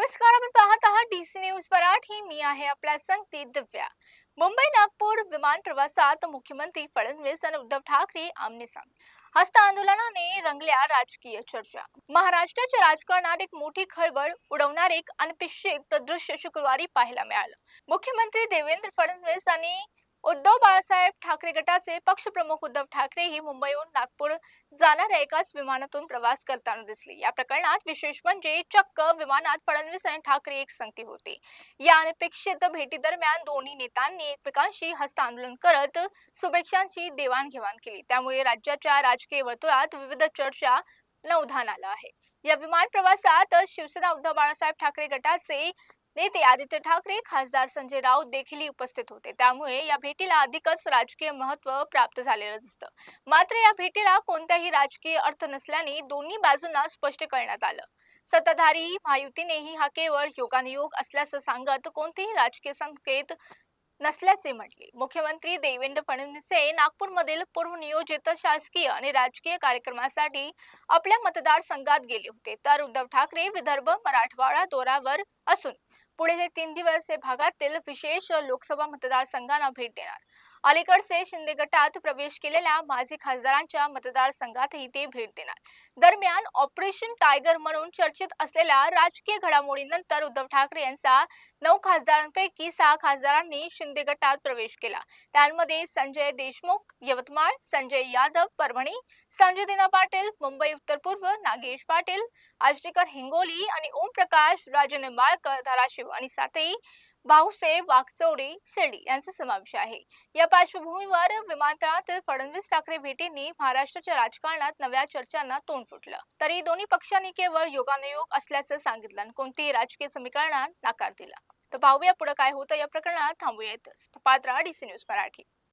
नमस्कार, आपण पाहत आहात डीसी न्यूज मराठी. मी आहे आपल्या संगती दिव्या. मुंबई नागपूर विमान प्रवासात मुख्यमंत्री फडणवीस आणि उद्धव ठाकरे आमने सामने. हस्त आंदोलनाने रंगल्या राजकीय चर्चा. महाराष्ट्राच्या राजकारणात एक मोठी खळबळ उडवणार एक अनपेक्षित दृश्य शुक्रवारी पाहायला मिळालं. मुख्यमंत्री देवेंद्र फडणवीस आणि उद्धव बाळासाहेब ठाकरे गटाचे पक्षप्रमुख उद्धव ठाकरे ही मुंबईहून नागपूर जाणाऱ्या एकाच विमानातून प्रवास करताना दिसले. या प्रकरणात विशेष म्हणजे चक्क विमानात फडणवीस आणि ठाकरे एकसंगती होते. या अनपेक्षित भेटीदरम्यान दोन्ही नेत्यांनी एकमेकांशी हस्तांदोलन करत शुभेच्छांची देवाणघेवाण केली. त्यामुळे राज्याच्या राजकीय वर्तुळात विविध चर्चांना उधाण आलं आहे. या विमान प्रवासात शिवसेना उद्धव बाळासाहेब ठाकरे गटाचे नेते आदित्य ठाकरे, खासदार संजय राऊत देखील उपस्थित होते. त्यामुळे या भेटीला अधिकच राजकीय महत्त्व प्राप्त झालेलं दिसतं. मात्र या भेटीला कोणताही राजकीय अर्थ नसल्याने दोन्ही बाजूंना स्पष्ट करण्यात आलं. सत्ताधारी महायुतीनेही हा केवळ योगानुयोग असल्याचं सांगत कोणतेही राजकीय संकेत नसल्याचे म्हटले. मुख्यमंत्री देवेंद्र फडणवीस हे नागपूरमधील पूर्वनियोजित शासकीय आणि राजकीय कार्यक्रमासाठी आपल्या मतदारसंघात गेले होते, तर उद्धव ठाकरे विदर्भ मराठवाडा दौऱ्यावर असून पुढील 3 दिवस हे भागातील विशेष लोकसभा मतदारसंघांना भेट देणार. अलीकडचे शिंदे गटात प्रवेश केलेल्या माजी खासदारांच्या मतदारसंघातही ते भेट देणार. दरम्यान ऑपरेशन टायगर म्हणून चर्चेत असलेल्या राजकीय घडामोडीनंतर उद्धव ठाकरे यांचा 9 खासदारांपैकी 6 खासदारांनी शिंदे गटात प्रवेश केला. त्यांमध्ये संजय देशमुख यवतमाळ, संजय यादव परभणी, संजय दिना पाटील मुंबई उत्तर पूर्व, नागेश पाटील आष्टीकर हिंगोली आणि ओमप्रकाश राजनिंबाळकर धाराशिव आणि साथही भाऊसाहेब वाकचौरे शिर्डी यांचा समावेश आहे. या पार्श्वभूमीवर विमानतळातील फडणवीस ठाकरे भेटींनी महाराष्ट्राच्या राजकारणात नव्या चर्चांना तोंड फुटलं. तरी दोन्ही पक्षांनी केवळ योगानुयोग असल्याचं सांगितलं आणि कोणतीही राजकीय समीकरणात नकार दिला. तर पाहूया पुढे काय होतं. या प्रकरणात थांबूया इथंच. Patra DC news Marathi.